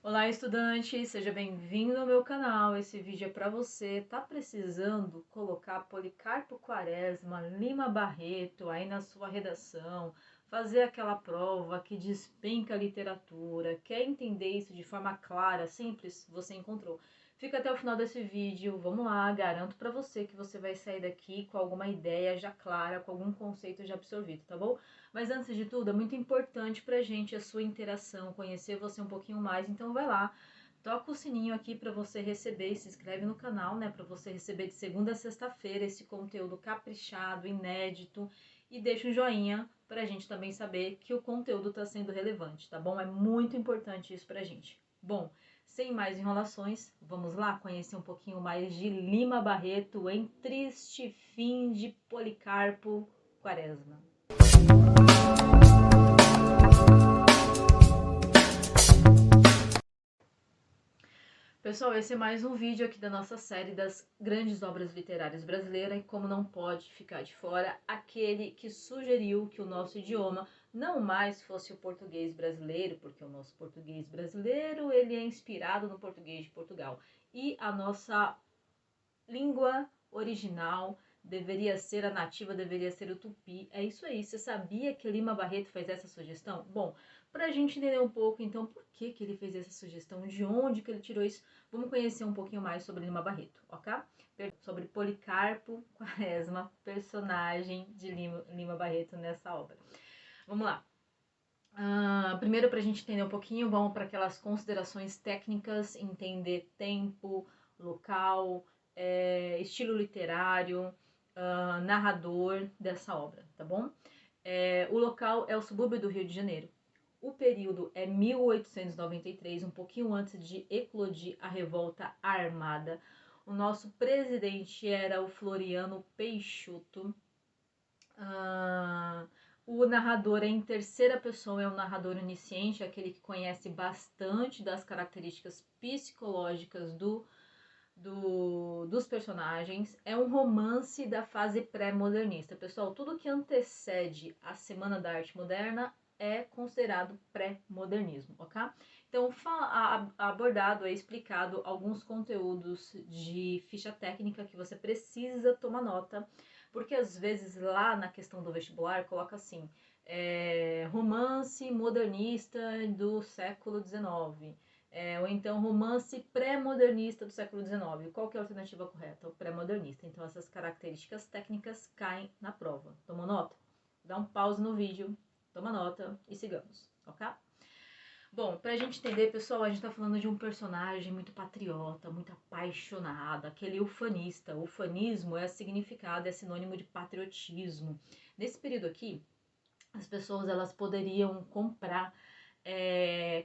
Olá, estudante, seja bem-vindo ao meu canal. Esse vídeo é para você. Tá precisando colocar Policarpo Quaresma, Lima Barreto aí na sua redação, fazer aquela prova que despenca a literatura, quer entender isso de forma clara, simples? Você encontrou. Fica até o final desse vídeo, vamos lá, garanto para você que você vai sair daqui com alguma ideia já clara, com algum conceito já absorvido, tá bom? Mas antes de tudo, é muito importante pra gente a sua interação, conhecer você um pouquinho mais. Então vai lá, toca o sininho aqui para você receber, se inscreve no canal, né, para você receber de segunda a sexta-feira esse conteúdo caprichado, inédito, e deixa um joinha pra gente também saber que o conteúdo está sendo relevante, tá bom? É muito importante isso pra gente. Bom, sem mais enrolações, vamos lá conhecer um pouquinho mais de Lima Barreto em Triste Fim de Policarpo Quaresma. Pessoal, esse é mais um vídeo aqui da nossa série das grandes obras literárias brasileiras e como não pode ficar de fora, aquele que sugeriu que o nosso idioma não mais fosse o português brasileiro, porque o nosso português brasileiro ele é inspirado no português de Portugal e a nossa língua original deveria ser a nativa, deveria ser o tupi. É isso aí. Você sabia que Lima Barreto fez essa sugestão? Bom, para a gente entender um pouco, então, por que ele fez essa sugestão, de onde que ele tirou isso, vamos conhecer um pouquinho mais sobre Lima Barreto, ok? Sobre Policarpo Quaresma, personagem de Lima Barreto nessa obra. Vamos lá. Primeiro, para a gente entender um pouquinho, vamos para aquelas considerações técnicas, entender tempo, local, estilo literário, narrador dessa obra, tá bom? O local é o subúrbio do Rio de Janeiro. O período é 1893, um pouquinho antes de eclodir a revolta armada. O nosso presidente era o Floriano Peixoto. O narrador é em terceira pessoa, é um narrador onisciente, aquele que conhece bastante das características psicológicas dos personagens. É um romance da fase pré-modernista. Pessoal, tudo que antecede a Semana da Arte Moderna é considerado pré-modernismo, ok? Então, abordado, é explicado alguns conteúdos de ficha técnica que você precisa tomar nota, porque às vezes lá na questão do vestibular coloca assim, romance modernista do século XIX, ou então romance pré-modernista do século XIX. Qual que é a alternativa correta? O pré-modernista. Então essas características técnicas caem na prova. Toma nota? Dá um pause no vídeo, toma nota e sigamos, ok? Bom, pra gente entender, pessoal, a gente tá falando de um personagem muito patriota, muito apaixonado, aquele ufanista. O ufanismo é significado, é sinônimo de patriotismo. Nesse período aqui, as pessoas elas poderiam comprar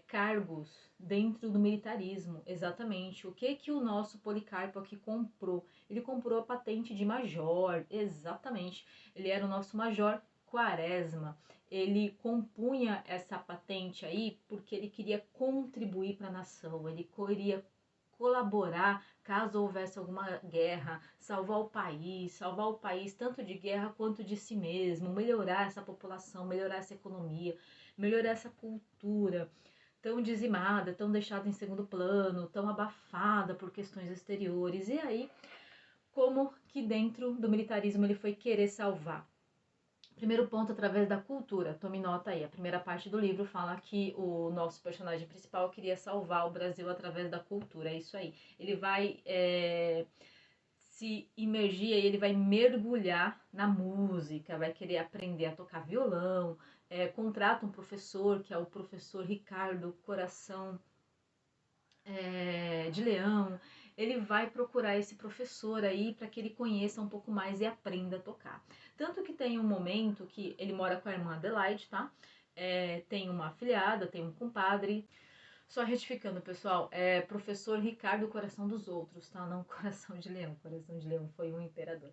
cargos dentro do militarismo, exatamente. O que o nosso Policarpo aqui comprou? Ele comprou a patente de major, exatamente. Ele era o nosso major Quaresma. Ele compunha essa patente aí porque ele queria contribuir para a nação, ele queria colaborar caso houvesse alguma guerra, salvar o país tanto de guerra quanto de si mesmo, melhorar essa população, melhorar essa economia, melhorar essa cultura tão dizimada, tão deixada em segundo plano, tão abafada por questões exteriores. E aí, como que dentro do militarismo ele foi querer salvar? Primeiro ponto, através da cultura. Tome nota aí. A primeira parte do livro fala que o nosso personagem principal queria salvar o Brasil através da cultura. É isso aí. Ele vai se imergir e ele vai mergulhar na música, vai querer aprender a tocar violão, contrata um professor, que é o professor Ricardo Coração de Leão. Ele vai procurar esse professor aí para que ele conheça um pouco mais e aprenda a tocar. Tanto que tem um momento que ele mora com a irmã Adelaide, tá? Tem uma afilhada, tem um compadre. Só retificando, pessoal, professor Ricardo Coração dos Outros, tá? Não Coração de Leão. Coração de Leão foi um imperador.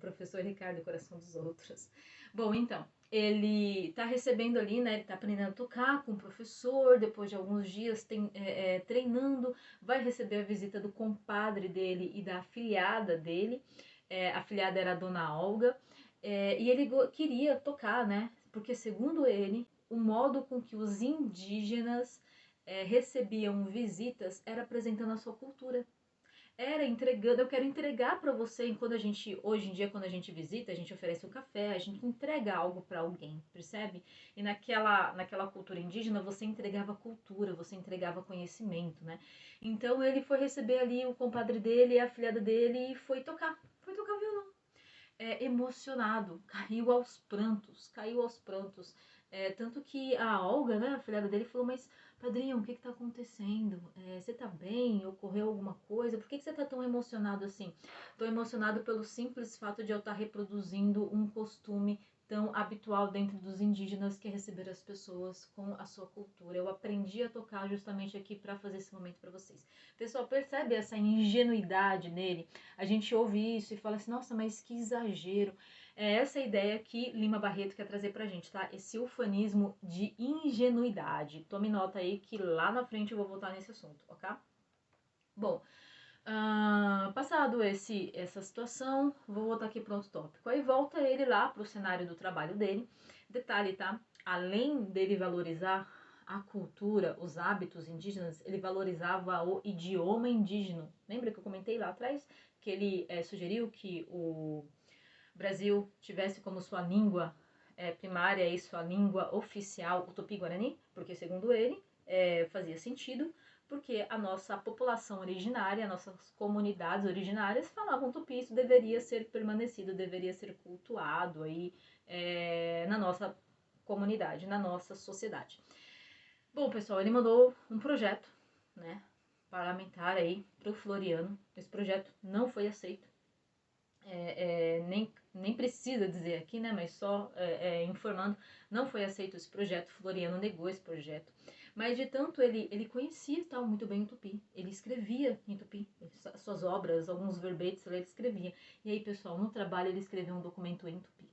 Professor Ricardo Coração dos Outros. Bom, então, ele tá recebendo ali, né? Ele tá aprendendo a tocar com o professor, depois de alguns dias treinando, vai receber a visita do compadre dele e da afilhada dele. A afilhada era a dona Olga. E ele queria tocar, né? Porque, segundo ele, o modo com que os indígenas recebiam visitas era apresentando a sua cultura. Era entregando, eu quero entregar para você, quando a gente, hoje em dia, quando a gente visita, a gente oferece um café, a gente entrega algo para alguém, percebe? E naquela cultura indígena, você entregava cultura, você entregava conhecimento, né? Então ele foi receber ali o compadre dele, a afilhada dele, e foi tocar violão. Emocionado, caiu aos prantos. Tanto que a Olga, né, a filhada dele, falou, mas padrinho, o que tá acontecendo? Você tá bem? Ocorreu alguma coisa? Por que você tá tão emocionado assim? Tô emocionado pelo simples fato de eu estar reproduzindo um costume tão habitual dentro dos indígenas, que é receber as pessoas com a sua cultura. Eu aprendi a tocar justamente aqui para fazer esse momento para vocês. Pessoal, percebe essa ingenuidade nele? A gente ouve isso e fala assim, nossa, mas que exagero. É essa ideia que Lima Barreto quer trazer pra gente, tá? Esse ufanismo de ingenuidade. Tome nota aí que lá na frente eu vou voltar nesse assunto, ok? Bom, passado essa situação, vou voltar aqui para outro tópico. Aí volta ele lá pro cenário do trabalho dele. Detalhe, tá? Além dele valorizar a cultura, os hábitos indígenas, ele valorizava o idioma indígena. Lembra que eu comentei lá atrás que ele sugeriu que o Brasil tivesse como sua língua primária e sua língua oficial o Tupi-Guarani? Porque, segundo ele, fazia sentido, porque a nossa população originária, nossas comunidades originárias falavam tupi, isso deveria ser permanecido, deveria ser cultuado aí na nossa comunidade, na nossa sociedade. Bom, pessoal, ele mandou um projeto, né, parlamentar aí pro Floriano. Esse projeto não foi aceito. Nem precisa dizer aqui, né, mas só informando, não foi aceito esse projeto. Floriano negou esse projeto. Mas de tanto ele conhecia tal muito bem o tupi, ele escrevia em tupi, suas obras, alguns verbetes ele escrevia. E aí, pessoal, no trabalho ele escreveu um documento em tupi.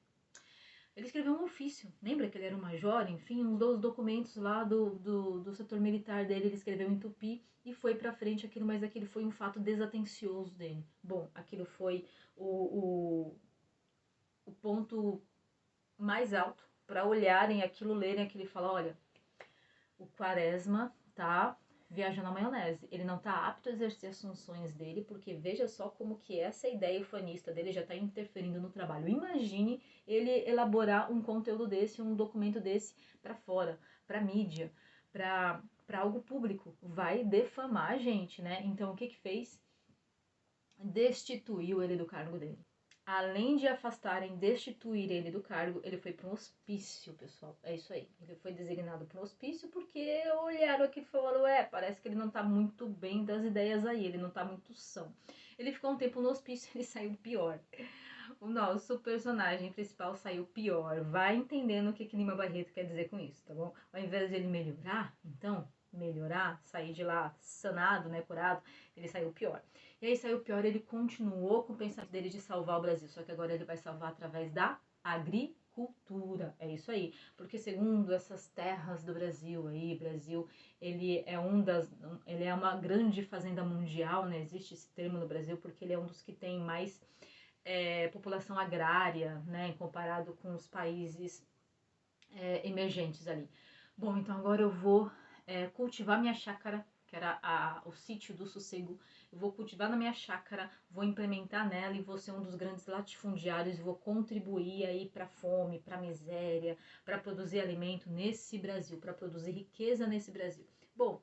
Ele escreveu um ofício, lembra que ele era um major? Enfim, um dos documentos lá do setor militar dele, ele escreveu em tupi e foi pra frente aquilo, mas aquilo foi um fato desatencioso dele. Bom, aquilo foi o ponto mais alto para olharem aquilo, lerem aquilo e falar, olha, o Quaresma tá viajando na maionese, ele não tá apto a exercer as funções dele, porque veja só como que essa ideia ufanista dele já tá interferindo no trabalho. Imagine ele elaborar um conteúdo desse, um documento desse para fora, para mídia, para algo público, vai defamar a gente, né? Então o que que fez? Destituiu ele do cargo dele. Além de afastarem, destituir ele do cargo, ele foi para um hospício, pessoal. É isso aí. Ele foi designado para um hospício porque olharam aqui e falaram, parece que ele não tá muito bem das ideias aí, ele não tá muito são. Ele ficou um tempo no hospício e ele saiu pior. O nosso personagem principal saiu pior. Vai entendendo o que Lima Barreto quer dizer com isso, tá bom? Ao invés de ele melhorar, então, sair de lá sanado, né, curado, ele saiu pior. E aí saiu pior, ele continuou com o pensamento dele de salvar o Brasil, só que agora ele vai salvar através da agricultura. É isso aí, porque segundo essas terras do Brasil aí, Brasil, ele é uma grande fazenda mundial, né? Existe esse termo no Brasil porque ele é um dos que tem mais população agrária, né, comparado com os países emergentes ali. Bom, então agora eu vou cultivar minha chácara, que era o sítio do sossego. Eu vou cultivar na minha chácara, vou implementar nela e vou ser um dos grandes latifundiários, vou contribuir aí para a fome, para a miséria, para produzir alimento nesse Brasil, para produzir riqueza nesse Brasil. Bom,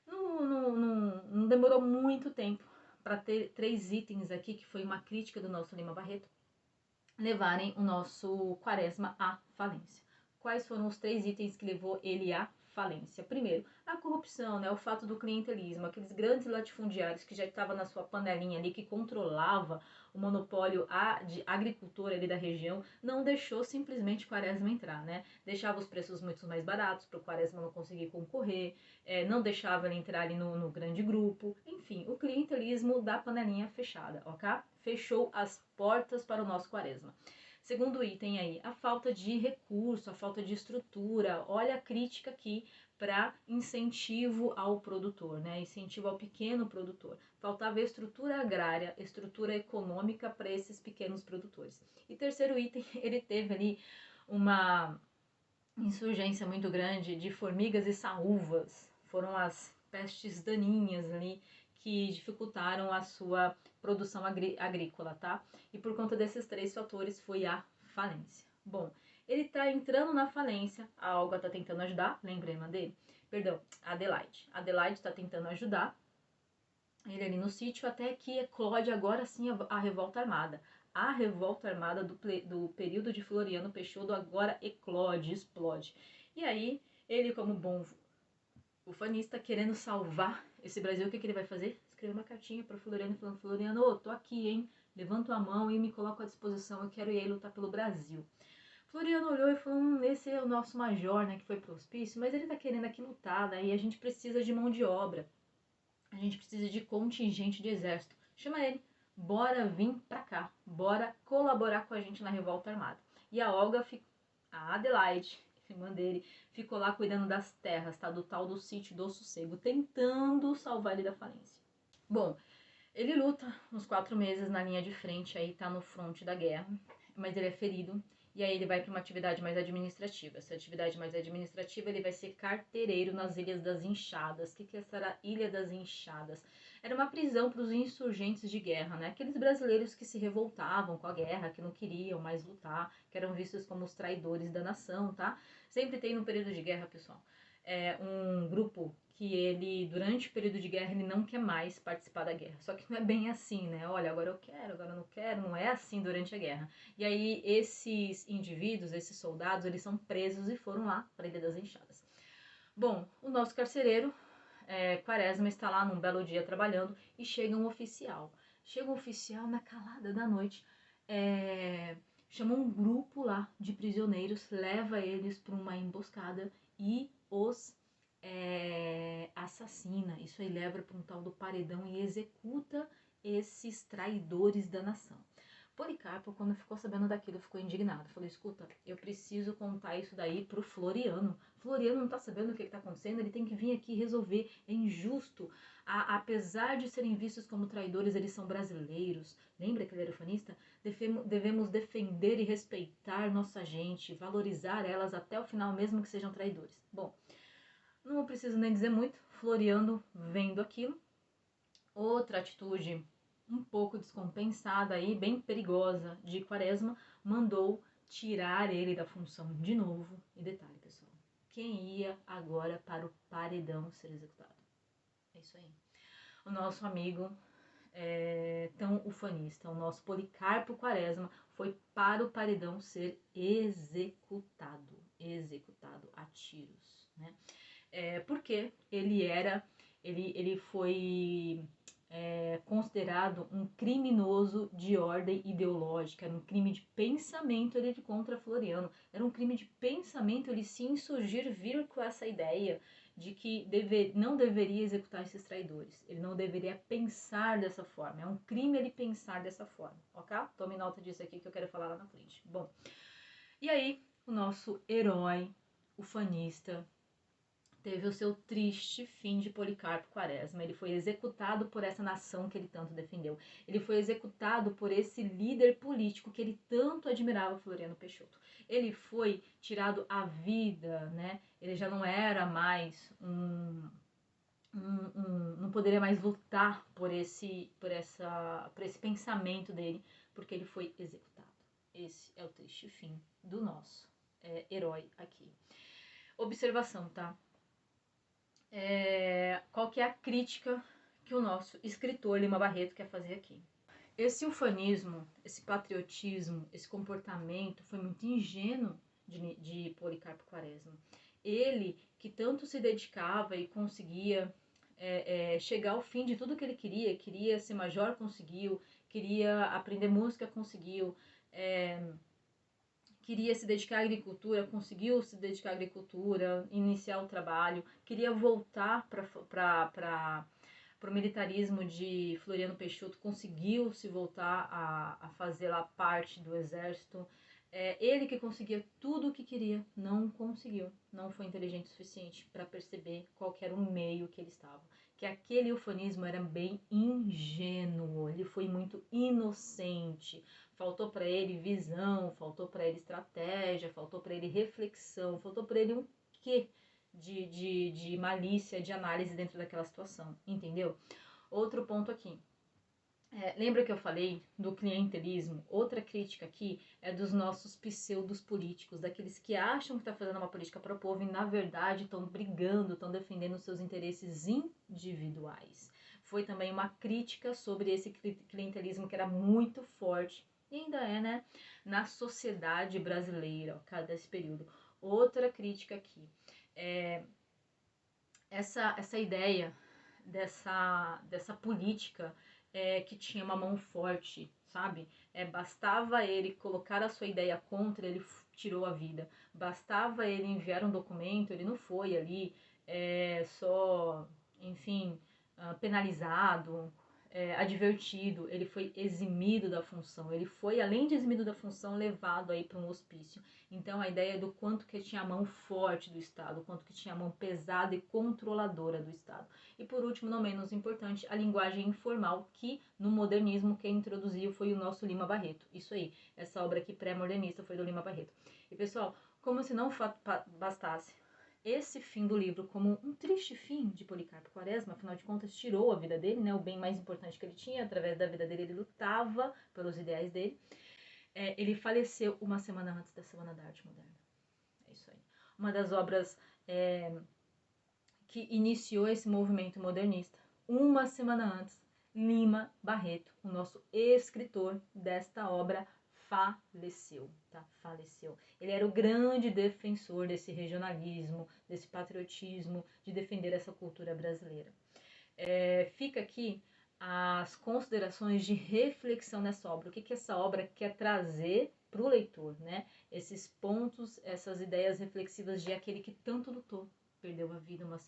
não demorou muito tempo para ter 3 itens aqui, que foi uma crítica do nosso Lima Barreto, levarem o nosso Quaresma à falência. Quais foram os 3 itens que levou ele à falência? Primeiro, a corrupção, né, o fato do clientelismo, aqueles grandes latifundiários que já estavam na sua panelinha ali, que controlava o monopólio de agricultor ali da região, não deixou simplesmente o Quaresma entrar, né? Deixava os preços muito mais baratos para o Quaresma não conseguir concorrer, não deixava ele entrar ali no grande grupo, enfim, o clientelismo da panelinha fechada, ok? Fechou as portas para o nosso Quaresma. Segundo item aí, a falta de recurso, a falta de estrutura. Olha a crítica aqui para incentivo ao produtor, né? Incentivo ao pequeno produtor. Faltava estrutura agrária, estrutura econômica para esses pequenos produtores. E terceiro item, ele teve ali uma insurgência muito grande de formigas e saúvas. foram as pestes daninhas ali que dificultaram a sua produção agrícola, tá? E por conta desses 3 fatores foi a falência. Bom, ele tá entrando na falência, a Olga tá tentando ajudar, lembra a irmã dele? Perdão, a Adelaide. A Adelaide tá tentando ajudar ele ali no sítio, até que eclode agora sim a revolta armada. A revolta armada do período de Floriano Peixoto agora eclode, explode. E aí, ele como bom ufanista, querendo salvar esse Brasil, o que ele vai fazer? Escrever uma cartinha para Floriano falando: Floriano, tô aqui, hein? Levanto a mão e me coloco à disposição, eu quero ir aí lutar pelo Brasil. Floriano olhou e falou: esse é o nosso major, né, que foi pro hospício, mas ele tá querendo aqui lutar, daí a gente precisa de mão de obra. A gente precisa de contingente de exército. Chama ele. Bora vir pra cá. Bora colaborar com a gente na revolta armada. E a Olga, a Adelaide, irmã dele, ficou lá cuidando das terras, tá? Do tal do sítio do Sossego, tentando salvar ele da falência. Bom, ele luta uns 4 meses na linha de frente, aí tá no fronte da guerra, mas ele é ferido. E aí ele vai para uma atividade mais administrativa. Essa atividade mais administrativa, ele vai ser cartereiro nas Ilhas das Inchadas. O que é essa Ilha das Inchadas? Era uma prisão para os insurgentes de guerra, né? Aqueles brasileiros que se revoltavam com a guerra, que não queriam mais lutar, que eram vistos como os traidores da nação, tá? Sempre tem no período de guerra, pessoal, um grupo que ele, durante o período de guerra, ele não quer mais participar da guerra. Só que não é bem assim, né? Olha, agora eu quero, agora eu não quero. Não é assim durante a guerra. E aí, esses indivíduos, esses soldados, eles são presos e foram lá para a Ilha das Enxadas. Bom, o nosso carcereiro, Quaresma, está lá num belo dia trabalhando e chega um oficial. Chega um oficial na calada da noite, chama um grupo lá de prisioneiros, leva eles para uma emboscada e os assassina. Isso aí leva para um tal do paredão e executa esses traidores da nação. Policarpo, quando ficou sabendo daquilo, ficou indignado. Falou: escuta, eu preciso contar isso daí pro Floriano. Floriano não tá sabendo o que tá acontecendo, ele tem que vir aqui resolver. É injusto. Apesar de serem vistos como traidores, eles são brasileiros. Lembra que ele era ufanista? Devemos defender e respeitar nossa gente, valorizar elas até o final, mesmo que sejam traidores. Bom, não preciso nem dizer muito. Floriano vendo aquilo. Outra atitude um pouco descompensada aí, bem perigosa, de Quaresma, mandou tirar ele da função de novo. E detalhe, pessoal, quem ia agora para o paredão ser executado? É isso aí. O nosso amigo tão ufanista, o nosso Policarpo Quaresma, foi para o paredão ser executado a tiros, né? Porque ele foi considerado um criminoso de ordem ideológica, era um crime de pensamento ele contra Floriano, era um crime de pensamento ele se insurgir, vir com essa ideia de que não deveria executar esses traidores, ele não deveria pensar dessa forma, é um crime ele pensar dessa forma, ok? Tome nota disso aqui que eu quero falar lá na frente. Bom, e aí o nosso herói ufanista teve o seu triste fim de Policarpo Quaresma. Ele foi executado por essa nação que ele tanto defendeu. Ele foi executado por esse líder político que ele tanto admirava, Floriano Peixoto. Ele foi tirado a vida, né? Ele já não era mais não poderia mais lutar por esse pensamento dele, porque ele foi executado. Esse é o triste fim do nosso herói aqui. Observação, tá? Qual que é a crítica que o nosso escritor Lima Barreto quer fazer aqui? Esse ufanismo, esse patriotismo, esse comportamento foi muito ingênuo de Policarpo Quaresma. Ele, que tanto se dedicava e conseguia chegar ao fim de tudo que ele queria ser major, conseguiu, queria aprender música, conseguiu, queria se dedicar à agricultura, conseguiu se dedicar à agricultura, iniciar o trabalho, queria voltar para o militarismo de Floriano Peixoto, conseguiu se voltar a fazer lá parte do exército. Ele que conseguia tudo o que queria, não conseguiu, não foi inteligente o suficiente para perceber qual era o meio que ele estava. Que aquele ufanismo era bem ingênuo, ele foi muito inocente. Faltou para ele visão, faltou para ele estratégia, faltou para ele reflexão, faltou para ele um quê de malícia, de análise dentro daquela situação, entendeu? Outro ponto aqui. Lembra que eu falei do clientelismo? Outra crítica aqui é dos nossos pseudos políticos, daqueles que acham que estão fazendo uma política para o povo e, na verdade, estão brigando, estão defendendo seus interesses individuais. Foi também uma crítica sobre esse clientelismo que era muito forte, e ainda é, né, na sociedade brasileira, cada esse período. Outra crítica aqui é essa ideia dessa política que tinha uma mão forte, sabe? Bastava ele colocar a sua ideia contra, ele tirou a vida. Bastava ele enviar um documento, ele não foi ali só, enfim, penalizado, advertido, ele foi eximido da função, ele foi, além de eximido da função, levado aí para um hospício. Então a ideia do quanto que tinha a mão forte do Estado, o quanto que tinha a mão pesada e controladora do Estado. E por último, não menos importante, a linguagem informal, que no modernismo quem introduziu foi o nosso Lima Barreto. Isso aí, essa obra aqui pré-modernista foi do Lima Barreto. E pessoal, como se não bastasse esse fim do livro como um triste fim de Policarpo Quaresma, afinal de contas tirou a vida dele, né, o bem mais importante que ele tinha, através da vida dele ele lutava pelos ideais dele, ele faleceu uma semana antes da Semana da Arte Moderna. É isso aí. Uma das obras que iniciou esse movimento modernista, uma semana antes, Lima Barreto, o nosso escritor desta obra, faleceu, tá? Faleceu. Ele era o grande defensor desse regionalismo, desse patriotismo, de defender essa cultura brasileira. Fica aqui as considerações de reflexão nessa obra. O que essa obra quer trazer para o leitor, né? Esses pontos, essas ideias reflexivas de aquele que tanto lutou, perdeu a vida uma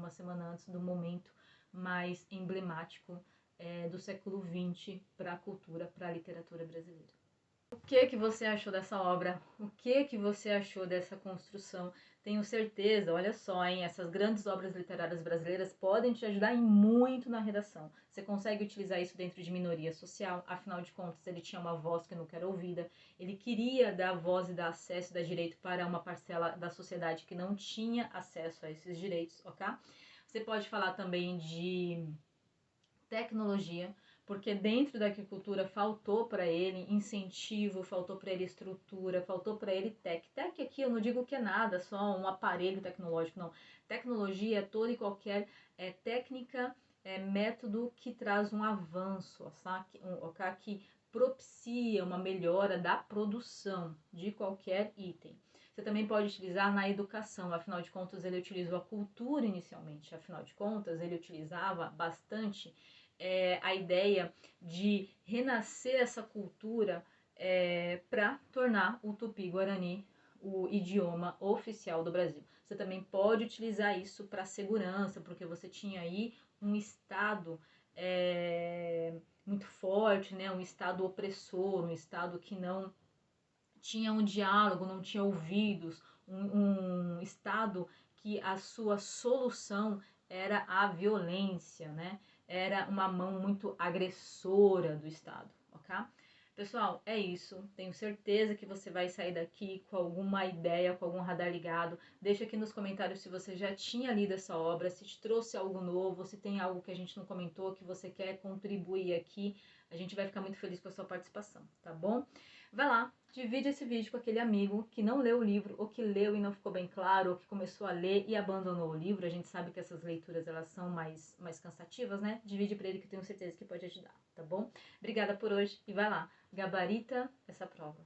semana antes do momento mais emblemático do século XX para a cultura, para a literatura brasileira. O que você achou dessa obra? O que você achou dessa construção? Tenho certeza, olha só, hein, essas grandes obras literárias brasileiras podem te ajudar muito na redação. Você consegue utilizar isso dentro de minoria social, afinal de contas ele tinha uma voz que nunca era ouvida, ele queria dar voz e dar acesso e dar direito para uma parcela da sociedade que não tinha acesso a esses direitos, ok? Você pode falar também de tecnologia, porque dentro da agricultura faltou para ele incentivo, faltou para ele estrutura, faltou para ele tech. Tech aqui eu não digo que é nada, só um aparelho tecnológico, não. Tecnologia é toda e qualquer técnica, método que traz um avanço, que propicia uma melhora da produção de qualquer item. Você também pode utilizar na educação, afinal de contas ele utilizou a cultura inicialmente, afinal de contas ele utilizava bastante a ideia de renascer essa cultura para tornar o Tupi-Guarani o idioma oficial do Brasil. Você também pode utilizar isso para segurança, porque você tinha aí um Estado muito forte, né? Um Estado opressor, um Estado que não tinha um diálogo, não tinha ouvidos, um Estado que a sua solução era a violência, né? Era uma mão muito agressora do Estado, ok? Pessoal, é isso. Tenho certeza que você vai sair daqui com alguma ideia, com algum radar ligado. Deixa aqui nos comentários se você já tinha lido essa obra, se te trouxe algo novo, se tem algo que a gente não comentou, que você quer contribuir aqui. A gente vai ficar muito feliz com a sua participação, tá bom? Vai lá, divide esse vídeo com aquele amigo que não leu o livro, ou que leu e não ficou bem claro, ou que começou a ler e abandonou o livro. A gente sabe que essas leituras, elas são mais cansativas, né? Divide para ele que eu tenho certeza que pode ajudar, tá bom? Obrigada por hoje e vai lá, gabarita essa prova.